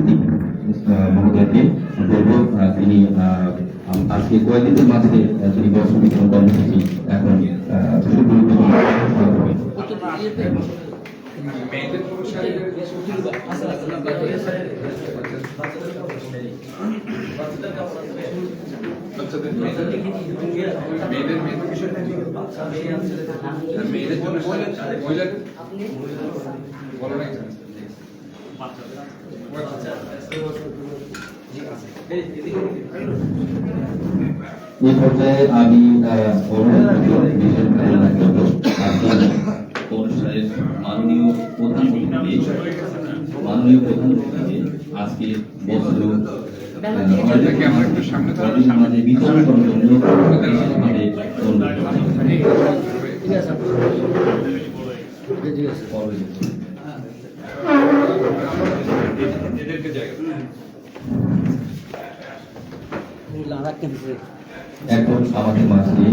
অতিথি মহোদয়কে বলবো তিনি আজকে কয়েকদিনের মাঝে তিনি বস্ত্র বিতরণ কর্মসূচি এখন এই পর্যায়ে আমি অনুষ্ঠানের মাননীয় প্রধানমন্ত্রীকে আজকে বস্ত্র বিতরণ করার জন্য এখন আমাদের মাঝে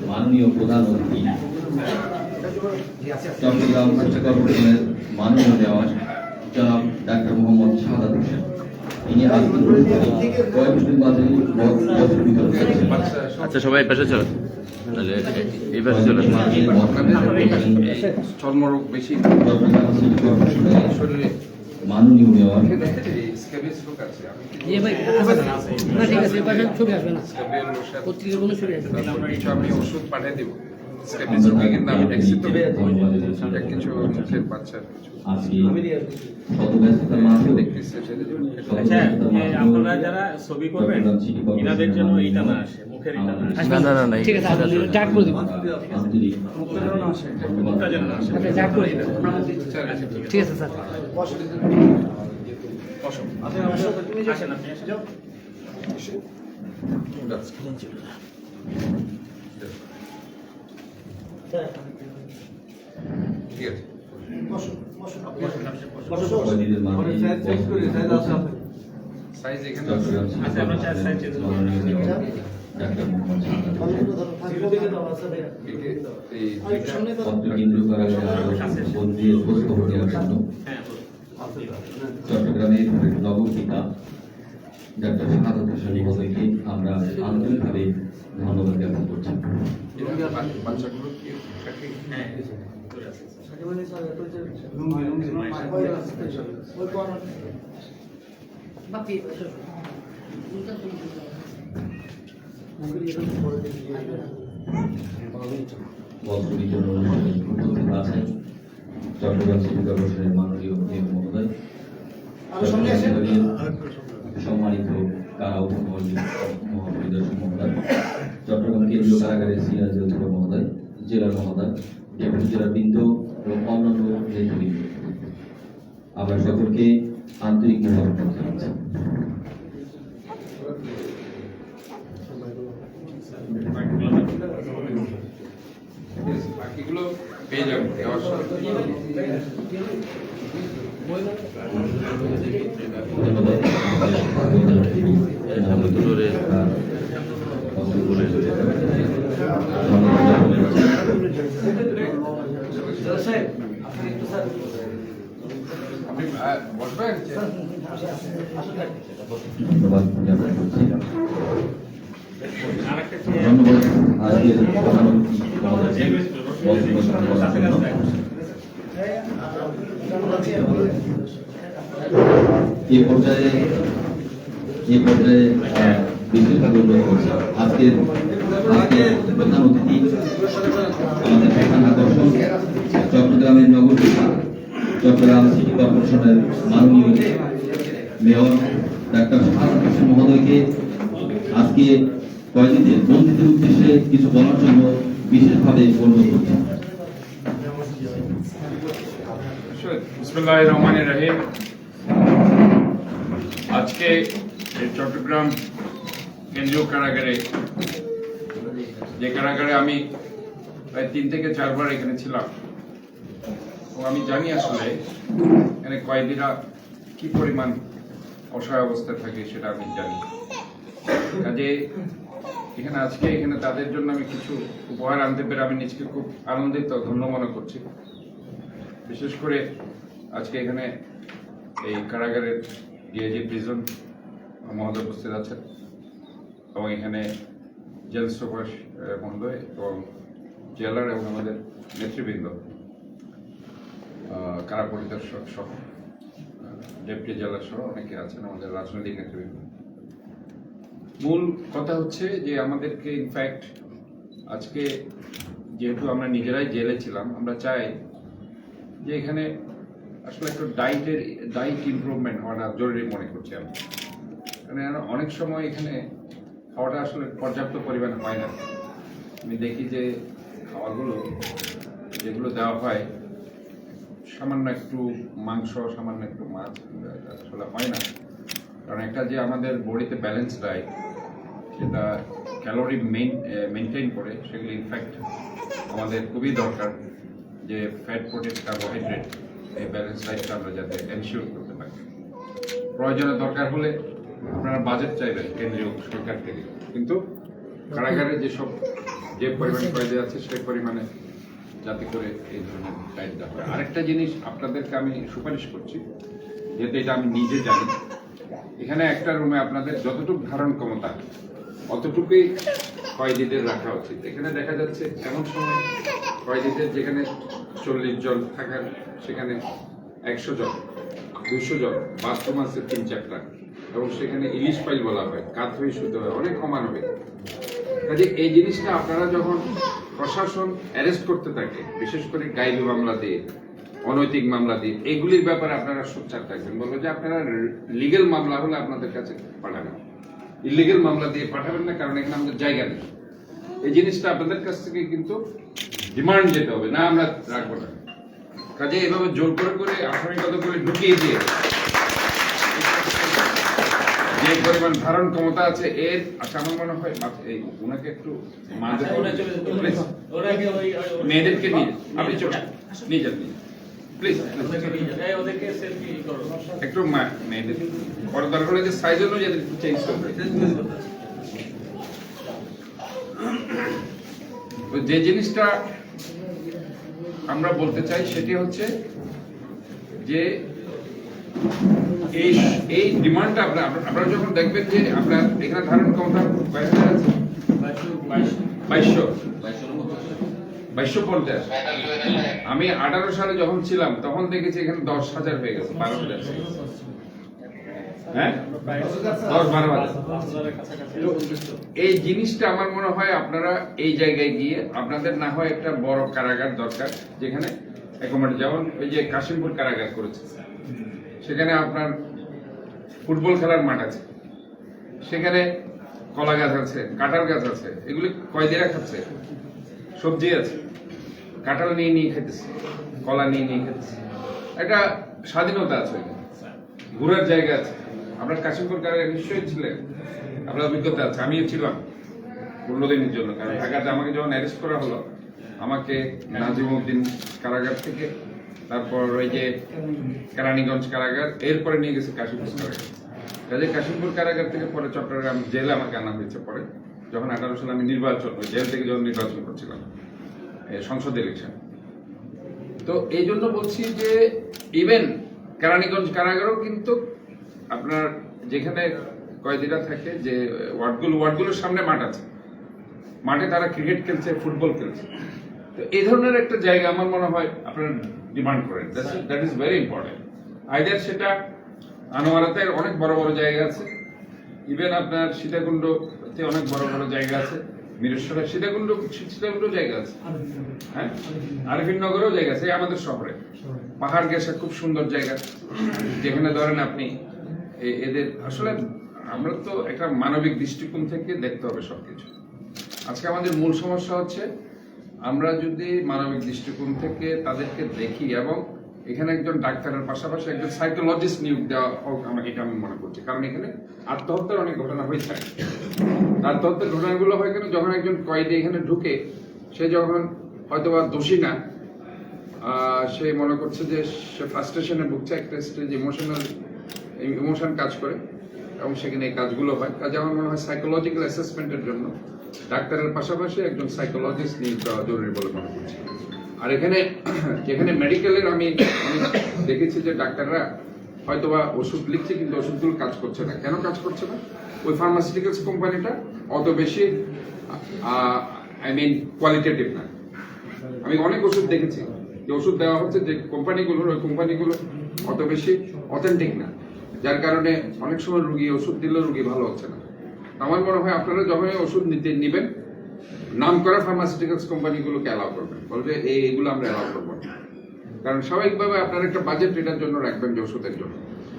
মাননীয় প্রধানমন্ত্রী চট্টগ্রাম সিটি কর্পোরেশনের মাননীয় মেয়র জনাব ডাক্তার মোহাম্মদ শাহাদাত হোসেন তিনি কয়েকদিন বাদে আচ্ছা সবাই পাশে চলো এই পাশে চলো চর্মরোগ বেশি শরীরে মাননীয় মেয়র আমি ওষুধ পাঠিয়ে দেবো আপনারা যারা ছবি করবেন এনাদের জন্য এইটা না আসে মুখের এটা না আসে। না ঠিক আছে আপনি ডাক করে দিবেন মুখটা যেন না আসে ডাক করে দিবেন ঠিক আছে স্যার আসেন আপনি এসে যাও ঠিক আছে সাইজ এখানে আচ্ছা আমরা চার সাইজ চেঞ্জ করব চট্টগ্রামের নগরপিতা ডাক্তার শাহাদাত হোসেন মহোদয়কে আমরা আন্তরিকভাবে ধন্যবাদ জ্ঞাপন করছি। বাচ্চাগুলো বস্ত্র বিতরণ অনুষ্ঠানে উপস্থিত আছেন চট্টগ্রাম সিটি কর্পোরেশনের মাননীয় মেয়র মহোদয়, সম্মানিত কারা উপমহাপরিদর্শক মহোদয়, চট্টগ্রাম কেন্দ্রীয় কারাগারের সিআরজি অধিকার মহোদয়, জেলার মহোদয়, ডেপুটি জেলার বৃন্দ এবং অন্যান্য নেতৃবৃন্দ, আমরা সকলকে আন্তরিক মোবারকবাদ জানাচ্ছি। বাকিগুলো পেয়ে যাবেন দেওয়ার সময়। আপনি বসবেন ধন্যবাদ জ্ঞাপন করছি। ধন্যবাদ আজকের প্রধানমন্ত্রী মহোদয়কে বস্ত্র বিতরণ করার জন্য। এই পর্যায়ে বিশেষভাবে অনুরোধ করছি আজকের প্রধান অতিথি আমাদের প্রধান আকর্ষণ চট্টগ্রামের নগরপিতা চট্টগ্রাম সিটি কর্পোরেশনের মাননীয় মেয়র ডাক্তার শাহাদাত হোসেন মহোদয়কে আজকে কয়েকদিনের বন্ধুদের উদ্দেশ্যে কিছু বলার জন্য বিশেষভাবে অনুরোধ করছি। বিসমিল্লাহির রহমানির রহিম। আজকে চট্টগ্রাম কেন্দ্রীয় কারাগারে, যে কারাগারে আমি প্রায় 3 থেকে 4 বার এখানে ছিলাম, ও আমি জানি আসলে এখানে কয়েদিরা কি পরিমাণ অসহায় অবস্থায় থাকে সেটা আমি জানি। কাজে এখানে আজকে এখানে তাদের জন্য আমি কিছু উপহার আনতে পেরে আমি নিজেকে খুব আনন্দিত ধন্য মনে করছি। বিশেষ করে আজকে এখানে এই কারাগারের ডিআইজি প্রিজন মহোদয় উপস্থিত আছেন এবং এখানে জেল সুপার মহোদয় এবং জেলার এবং আমাদের নেতৃবৃন্দ, কারা পরিদর্শক সহ ডেপুটি জেলার সহ অনেকে আছেন, আমাদের রাজনৈতিক নেতৃবৃন্দ। মূল কথা হচ্ছে যে আমাদেরকে ইনফ্যাক্ট আজকে যেহেতু আমরা নিজেরাই জেলে ছিলাম, আমরা চাই যে এখানে আসলে একটু ডাইট ইমপ্রুভমেন্ট হওয়াটা জরুরি মনে করছি আমি। কারণ অনেক সময় এখানে খাওয়াটা আসলে পর্যাপ্ত পরিমাণে হয় না। আমি দেখি যে খাওয়াগুলো যেগুলো দেওয়া হয়, সামান্য একটু মাংস, সামান্য একটু মাছ, আসলে হয় না। কারণ একটা যে আমাদের বডিতে ব্যালেন্স ডায়েট, সেটা ক্যালোরি মেনটেন করে, সেগুলো ইনফ্যাক্ট আমাদের খুবই দরকার যে ফ্যাট, প্রোটিন, কার্বোহাইড্রেট এই ব্যালেন্স ডায়েটটা আমরা যাতে এনশিওর করতে পারি। প্রয়োজনে দরকার হলে আপনারা বাজেট চাইবেন কেন্দ্রীয় সরকার থেকে, কিন্তু কারাগারে যে পরিমাণ প্রয়োজন আছে সেই পরিমাণে যাতে করে এই ধরনের ডায়েট দেওয়া হয়। আরেকটা জিনিস আপনাদেরকে আমি সুপারিশ করছি, যেহেতু এটা আমি নিজে জানি, এখানে একটা রুমে আপনাদের যতটুকু ধারণ ক্ষমতা অতটুকুই কয়েদিদের রাখা উচিত। এখানে দেখা যাচ্ছে এমন সময় কয়েদিদের যেখানে 40 জন থাকার, সেখানে 100 জন, 200 জন, বাথরুম আছে 3-4টা, এবং সেখানে ইলিশ পাইল বলা হয়, কাত হয়ে শুতে হয়, অনেক অমানবিক। কাজে এই জিনিসটা আপনারা যখন প্রশাসন অ্যারেস্ট করতে থাকে, বিশেষ করে গাইবি মামলা দিয়ে, অনৈতিক মামলা দিয়ে, এগুলির ব্যাপারে আপনারা সোচ্চার থাকবেন। বলবো যে আপনারা লিগেল মামলা হলে আপনাদের কাছে পাঠাবেন, ইলিগেল মামলা দিয়ে পাঠাবেন না, কারণ এখানে আমাদের জায়গা নেই। এই জিনিসটা আপনাদের কাছ থেকে কিন্তু ডিমান্ড যেতে হবে, না আমরা রাখবো না। কাজে এভাবে জোর করে আসামিগত করে ঢুকিয়ে দিয়ে যে পরিমাণ ধারণ ক্ষমতা আছে এর, আচ্ছা আমার মনে হয় এই ওনাকে একটু মেয়েদেরকে নিয়ে আপনি নিয়ে যান প্লিজ, একটু মেয়েদের বড় দরকার হলে যে সাইজ অনুযায়ী একটু চেঞ্জ করবে। যে জিনিসটা আমরা বলতে চাই সেটি হচ্ছে যে এই ডিমান্ডটা আপনারা যখন দেখবেন যে আমরা এখানে ধারণ ক্ষমতা 2250, আমি 18 সালে যখন ছিলাম তখন দেখেছি এখানে 10,000 হয়ে গেছে, 12,000, হ্যাঁ 10-12,000। এই জিনিসটা আমার মনে হয় আপনারা এই জায়গায় গিয়ে, আপনাদের না হয় একটা বড় কারাগার দরকার যেখানে অ্যাকোমোডেট, যেমন ওই যে কাশিমপুর কারাগার করেছে, সেখানে আপনার ফুটবল খেলার মাঠ আছে, সেখানে কলা গাছ আছে, কাঁঠাল গাছ আছে, এগুলি কয়েদিরা খাচ্ছে, সবজি আছে, কাঁঠাল নিয়ে খেতেছে, কলা নিয়ে খেতেছে, একটা স্বাধীনতা আছে, ঘোরার জায়গা আছে। আপনার কাশিমপুর কারাগারে নিশ্চয়ই ছিলেন, আপনার অভিজ্ঞতা আছে, আমিও ছিলাম 15 দিনের জন্য। কারণ ঢাকাতে আমাকে যখন অ্যারেস্ট করা হলো, আমাকে নাজিমউদ্দিন কারাগার থেকে, তারপর ওই যে কেরানীগঞ্জ কারাগার, এরপরে নিয়ে গেছে কাশিমপুর কারাগার। কাজে কাশিমপুর কারাগার থেকে পরে চট্টগ্রাম জেলে আমাকে আনা হয়েছে পরে, যখন 18 সালে আমি জেল থেকে যখন নির্বাচন করছিলাম, সংসদ ইলেকশন। তো এই জন্য বলছি যে ইভেন কেরানীগঞ্জ কারাগারও কিন্তু আপনার যেখানে কয়েদিরা থাকে, যে ওয়ার্ডগুলোর সামনে মাঠ আছে, মাঠে তারা ক্রিকেট খেলছে, ফুটবল খেলছে। তো এই ধরনের একটা জায়গা আমার মনে হয় আপনারা ডিমান্ড করেন, that is very important. Either সেটা আনোয়ারাতে অনেক বড় বড় জায়গা আছে, ইভেন আপনার সীতাকুণ্ডতে অনেক বড় বড় জায়গা আছে, মিরেশ্বরে সীতাকুণ্ড জায়গা আছে, হ্যাঁ আরিফিনগরেও জায়গা আছে, আমাদের শহরে পাহাড় গেছে, খুব সুন্দর জায়গা, যেখানে ধরেন আপনি এদের আসলে আমরা তো একটা মানবিক দৃষ্টিকোণ থেকে দেখতে হবে সবকিছু। আজকে আমাদের মূল সমস্যা হচ্ছে আমরা যদি মানবিক দৃষ্টিকোণ থেকে তাদেরকে দেখি, এবং এখানে একজন ডাক্তারের পাশাপাশি একজন সাইকোলজিস্ট নিয়োগ দেওয়া হোক, এটা আমি মনে করছি। কারণ এখানে আত্মহত্যার অনেক ঘটনা হয়ে থাকে। আত্মহত্যার ঘটনাগুলো হয় কেন, যখন একজন কয়েদি এখানে ঢুকে, সে যখন হয়তোবা দোষী না, সে মনে করছে যে সে ফ্রাস্ট্রেশনে ভুগছে, একটা স্টেজ ইমোশন কাজ করে, এবং সেখানে এই কাজগুলো হয়। কাজে আমার মনে হয় সাইকোলজিক্যাল অ্যাসেসমেন্টের জন্য ডাক্তারের পাশাপাশি একজন সাইকোলজিস্ট নিয়োগ দেওয়া জরুরি বলে মনে করছি। আর এখানে যেখানে মেডিকেলের আমি দেখেছি যে ডাক্তাররা হয়তোবা ওষুধ লিখছে কিন্তু ওষুধগুলো কাজ করছে না। কেন কাজ করছে না? ওই ফার্মাসিউটিক্যালস কোম্পানিটা অত বেশি কোয়ালিটেটিভ না। আমি অনেক ওষুধ দেখেছি যে ওষুধ দেওয়া হচ্ছে যে কোম্পানিগুলোর, ওই কোম্পানিগুলো অত বেশি অথেন্টিক না, যার কারণে অনেক সময় রুগী ওষুধ দিলেও রুগী ভালো হচ্ছে না। আমার মনে হয় আপনারা যখন ওষুধ নিবেন, নাম করা ফার্মাসিউটিক্যালস কোম্পানিগুলোকে অ্যালাউ করবেন, বলবে এইগুলো আমরা অ্যালাউ করবো না। কারণ স্বাভাবিকভাবে আপনার একটা বাজেট এটার জন্য রাখবেন যে ওষুধের জন্য।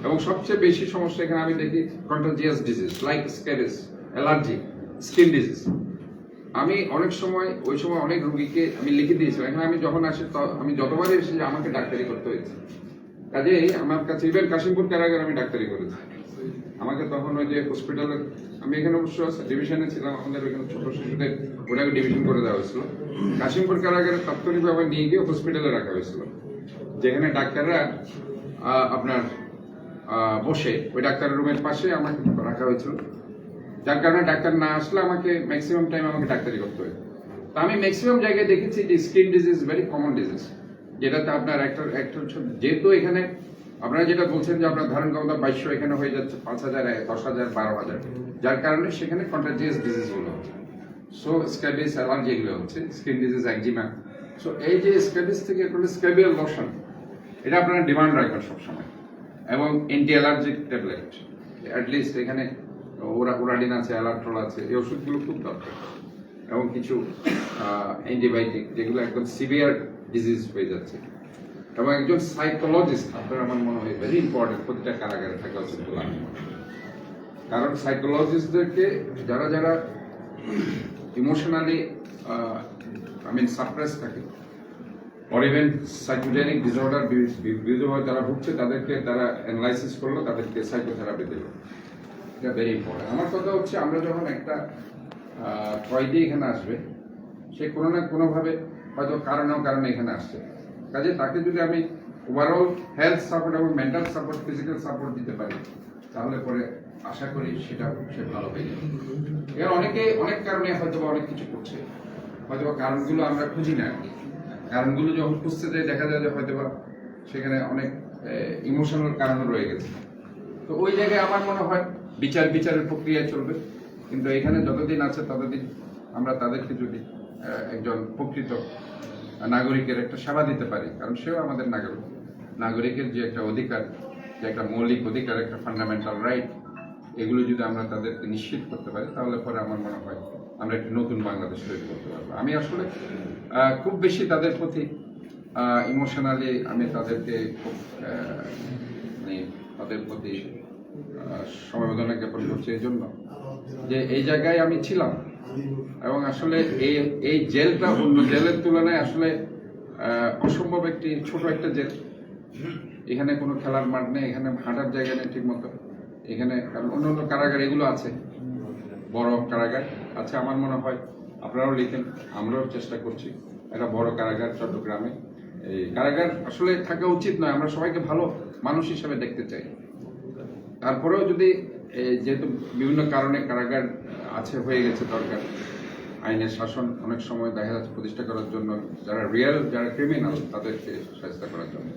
এবং সবচেয়ে বেশি সমস্যা এখানে আমি দেখি contagious disease like scabies, allergy, skin disease. আমি অনেক সময় ওই সময় অনেক রুগীকে আমি লিখে দিয়েছিলাম। এখানে আমি যখন আসি আমি যতবারই এসেছি আমাকে ডাক্তারি করতে হয়েছে। কাজেই আমার কাছে ইভেন কাশিমপুর কারাগার আমি ডাক্তারি করেছি। আমাকে তখন ওই যে হসপিটালের, আমি এখানে অবশ্য ডিভিশনে ছিলাম, আমাদের ওইখানে ছোট শিশুদের ওটাকে ডিভিশন করে দেওয়া হয়েছিল। কাশিমপুর কারাগারে তাৎক্ষণিকভাবে নিয়ে গিয়ে হসপিটালে রাখা হয়েছিল, যেখানে ডাক্তাররা আপনার বসে ওই ডাক্তারের রুমের পাশে আমাকে রাখা হয়েছিল, যার কারণে ডাক্তার না আসলে আমাকে ম্যাক্সিমাম টাইম আমাকে ডাক্তারি করতে হয়। তো আমি ম্যাক্সিমাম জায়গায় দেখেছি যে skin disease very common disease, যেটাতে আপনার একটা যেহেতু এখানে আপনারা যেটা বলছেন যে আপনার ধারণ ক্ষমতা 2200, এখানে হয়ে যাচ্ছে 5000, 10,000, 12,000, যার কারণে সেখানে কন্টাজিয়াস ডিজিজ গুলো হচ্ছে। সো স্ক্যাবিস, অ্যালার্জি এগুলো হচ্ছে, স্কিন ডিজিজ, একজিমা। সো এই যে স্ক্যাবিস থেকে স্ক্যাবিয়াল লোশন, এটা আপনারা ডিমান্ড রাখবেন সবসময়, এবং অ্যান্টি অ্যালার্জিক ট্যাবলেট অ্যাটলিস্ট এখানে ওরাডিন আছে, অ্যালার্ট্রল আছে, এই ওষুধগুলো খুব দরকার। এবং কিছু অ্যান্টিবায়োটিক যেগুলো একদম সিভিয়ার ডিজিজ হয়ে যাচ্ছে। এবং একজন সাইকোলজিস্ট আপনার আমার মনে হয় ভেরি ইম্পর্টেন্ট প্রতিটা কারাগারে থাকা উচিত বলে আমি মনে করি। কারণ সাইকোলজিস্টদেরকে যারা যারা ইমোশনালি সাপ্রেস থাকে, or even সাইকোজেনিক ডিসঅর্ডার বিরুদ্ধে যারা ভুগছে, তাদেরকে তারা অ্যানালাইসিস করলো, তাদেরকে সাইকোথেরাপি দিল। এটা ভেরি ইম্পর্টেন্ট। আমার কথা হচ্ছে আমরা যখন একটা কয়েদি এখানে আসবে, সে কোনো না কোনোভাবে হয়তো কারণে এখানে আসছে, কাজে তাকে যদি আমি ওভারঅল হেলথ সাপোর্ট এবং মেন্টাল সাপোর্ট, ফিজিক্যাল সাপোর্ট দিতে পারি, তাহলে পরে আশা করি সেটা সে ভালো হয়ে যাবে। এর অনেক কারণে হয়তো অনেক কিছু করছে, হয়তো কারণগুলো আমরা খুঁজি না। কারণগুলো যখন খুঁজতে যাই দেখা যায় যে হয়তো সেখানে অনেক ইমোশনাল কারণ রয়ে গেছে। তো ওই জায়গায় আমার মনে হয় বিচারের প্রক্রিয়া চলবে, কিন্তু এখানে যতদিন আছে ততদিন আমরা তাদেরকে যদি একজন প্রকৃত নাগরিকের একটা সেবা দিতে পারি, কারণ সেও আমাদের নাগরিকের যে একটা অধিকার, যে একটা মৌলিক অধিকার, একটা ফান্ডামেন্টাল রাইট, এগুলো যদি আমরা তাদেরকে নিশ্চিত করতে পারি, তাহলে পরে আমার মনে হয় আমরা একটি নতুন বাংলাদেশ তৈরি করতে পারবো। আমি আসলে খুব বেশি তাদের প্রতি ইমোশনালি আমি তাদেরকে খুব তাদের প্রতি সমবেদনা জ্ঞাপন করছি এই জন্য যে এই জায়গায় আমি ছিলাম, এবং আসলে এই জেলটা অন্য জেলের তুলনায় আসলে অসম্ভব একটি ছোট একটা জেল। এখানে কোনো খেলার মাঠ নেই, এখানে হাঁটার জায়গা নেই ঠিক মতো। এখানে কারণ অন্য কারাগার এগুলো আছে, বড় কারাগার আছে। আমার মনে হয় আপনারাও লিখেন, আমরাও চেষ্টা করছি একটা বড় কারাগার চট্টগ্রামে। এই কারাগার আসলে থাকা উচিত নয়, আমরা সবাইকে ভালো মানুষ হিসেবে দেখতে চাই। তারপরেও যদি যেহেতু বিভিন্ন কারণে কারাগার আছে, হয়ে গেছে দরকার, আইনের শাসন অনেক সময় দেখা যাচ্ছে প্রতিষ্ঠা করার জন্য, যারা ক্রিমিনাল তাদেরকে শাস্তি করার জন্য,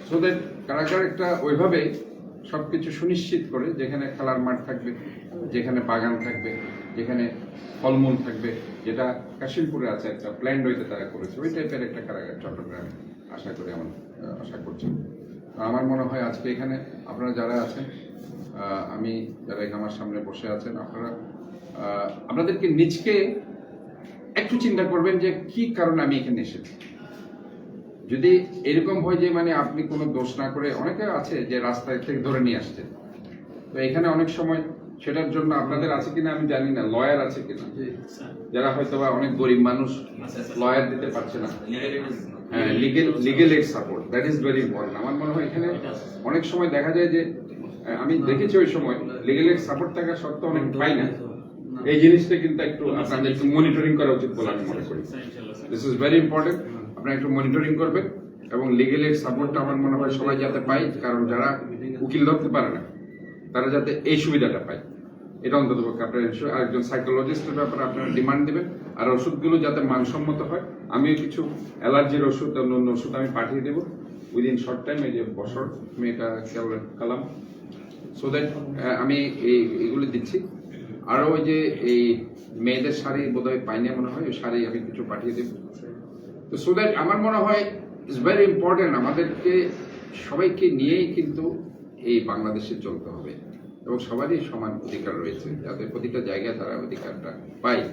সো দ্যাট কারাগার একটা ওইভাবে সবকিছু সুনিশ্চিত করে, যেখানে খেলার মাঠ থাকবে, যেখানে বাগান থাকবে, যেখানে ফলমূল থাকবে, যেটা কাশিমপুরে আছে, একটা প্ল্যান্ড হইতে তারা করেছে, ওই টাইপের একটা কারাগার চট্টগ্রামে আশা করছি। আমার মনে হয় আজকে এখানে আপনারা যারা আছেন, আমি যারা আমার সামনে বসে আছেন, আপনাদেরকে নিজকে একটু চিন্তা করবেন যে কি কারণে আমি এখানে এসেছি। যদি এরকম হয় যে আপনি কোনো দোষ না করে, অনেকে আছে যে রাস্তায় থেকে ধরে নিয়ে আসছে, তো এখানে অনেক সময় সেটার জন্য আপনাদের আছে কিনা আমি জানি না, লয়ার আছে কিনা, যারা হয়তো বা অনেক গরিব মানুষ লয়ার দিতে পারছে না। হ্যাঁ, legal add support, that is very important. আমার মনে হয় এখানে অনেক সময় দেখা যায় যে আমি দেখেছি ওই সময় লিগেল এড সাপোর্ট থাকা সত্ত্বেও অনেক পাই না। এই জিনিসটা কিন্তু একটু আপনাদের একটু মনিটরিং করা উচিত বলে আমি মনে করি। দিস ইজ ভেরি ইম্পর্টেন্ট, আপনারা একটু মনিটরিং করবেন, এবং লিগেল এড সাপোর্টটা আমার মনে হয় সবাই যাতে পায়, কারণ যারা উকিল ধরতে পারে না তারা যাতে এই সুবিধাটা পায়। এটা অন্তত পক্ষে আপনারা ensure, আর একজন সাইকোলজিস্টের ব্যাপারে আপনারা ডিমান্ড দিবেন, আর ওষুধগুলো যাতে মানসম্মত হয়। আমিও কিছু অ্যালার্জির ওষুধ, অন্য ওষুধ আমি পাঠিয়ে দেবো উইদিন শর্ট টাইম। এই যে বছর আমি এটা কালাম, সো দ্যাট আমি এইগুলো দিচ্ছি। আরও ওই যে এই মেয়েদের শাড়ি বোধহয় পাইনি মনে হয়, ওই শাড়ি আমি কিছু পাঠিয়ে দেবো। তো সো দ্যাট আমার মনে হয় ইটস ভেরি ইম্পর্টেন্ট, আমাদেরকে সবাইকে নিয়েই কিন্তু এই বাংলাদেশে চলতে হবে, এবং সবারই সমান অধিকার রয়েছে, যাতে প্রতিটা জায়গায় তারা অধিকারটা পায়।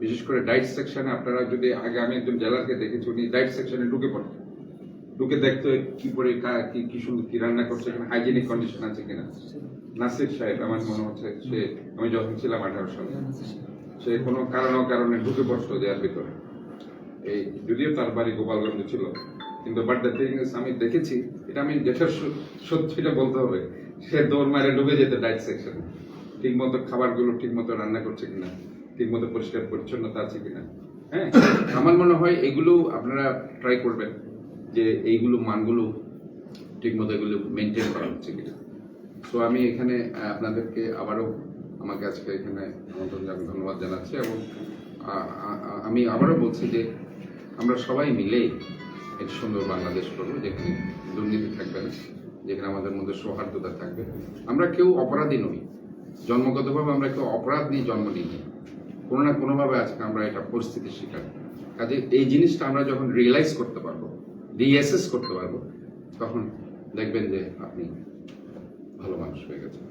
বিশেষ করে ডায়েট সেকশনে আপনারা যদি, আগে আমি একজন জেলারকে দেখেছি, উনি ডায়েট সেকশনে ঢুকে পড়তেন, ঢুকে দেখতো কি করে কি সুন্দর কি রান্না করছে, এখানে হাইজেনিক কন্ডিশন আছে কিনা। নাসির সাহেব আমার মনে হচ্ছে, সে আমি যখন ছিলাম 18 সালে, সে কোনো কারণে ঢুকে পড়তো দেওয়ার ভিতরে। এই যদিও তার বাড়ি গোপালগঞ্জ ছিল, কিন্তু বাট দ্য থিং ইজ, আমি দেখেছি, এটা আমি যেটা সত্যিটা বলতে হবে, সে দৌড় মারে ঢুকে যেত ডায়েট সেকশনে, ঠিক মতো খাবারগুলো ঠিক মতো রান্না করছে কিনা, ঠিক মতো পরিষ্কার পরিচ্ছন্নতা আছে কিনা। হ্যাঁ, আমার মনে হয় এগুলো আপনারা ট্রাই করবেন, যে এইগুলো মানগুলো ঠিক মতো এগুলো মেনটেন করা হচ্ছে কিনা। সো আমি এখানে আপনাদেরকে আবারও, আমাকে আজকে এখানে আমন্ত্রণ জানাতে ধন্যবাদ জানাচ্ছি, এবং আমি আবারও বলছি যে আমরা সবাই মিলে একটি সুন্দর বাংলাদেশ করবো, যেখানে দুর্নীতি থাকবে না, যেখানে আমাদের মধ্যে সৌহার্দ্যতা থাকবে। আমরা কেউ অপরাধী নই, জন্মগতভাবে আমরা কেউ অপরাধ নিয়ে জন্ম নিই, কোনো না কোনোভাবে আজকে আমরা এটা পরিস্থিতির শিকার। কাজে এই জিনিসটা আমরা যখন রিয়েলাইজ করতে পারবো, রিঅ্যাসেস করতে পারবো, তখন দেখবেন যে আপনি ভালো মানুষ হয়ে গেছেন।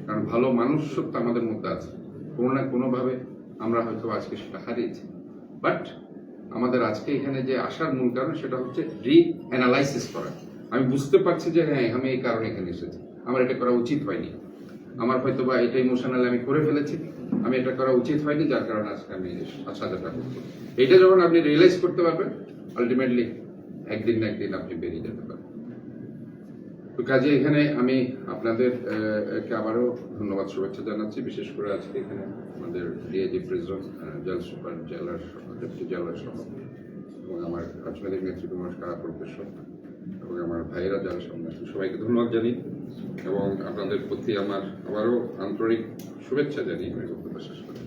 কারণ ভালো মানুষত্ব আমাদের মধ্যে আছে, কোনো না কোনোভাবে আমরা হয়তো আজকে সেটা হারিয়েছি। বাট আমাদের আজকে এখানে যে আসার মূল কারণ, সেটা হচ্ছে রিঅ্যানালাইসিস করা। আমি বুঝতে পারছি যে হ্যাঁ, আমি এই কারণে এখানে এসেছি, আমার এটা করা উচিত হয়নি, আমার হয়তো বা এটা ইমোশনাল আমি করে ফেলেছি, আমি এটা করা উচিত হয়নি, যার কারণে আজকে আমি সাজাটা করছি। এটা যখন আপনি রিয়েলাইজ করতে পারবেন, আলটিমেটলি একদিন না একদিন আপনি বেরিয়ে যেতে পারবেন। তো কাজে এখানে আমি আপনাদের আবারও ধন্যবাদ, শুভেচ্ছা জানাচ্ছি। বিশেষ করে আজকে এখানে আমাদের DIG prison, jail super, deputy jailer সহ, এবং আমার রাজনৈতিক নেতৃত্ব কারা প্রফেসর, এবং আমার ভাইয়েরা যারা সামনে আছে, সবাইকে ধন্যবাদ জানি, এবং আপনাদের প্রতি আমার আবারও আন্তরিক শুভেচ্ছা জানিয়ে আমি বক্তব্য শেষ করি।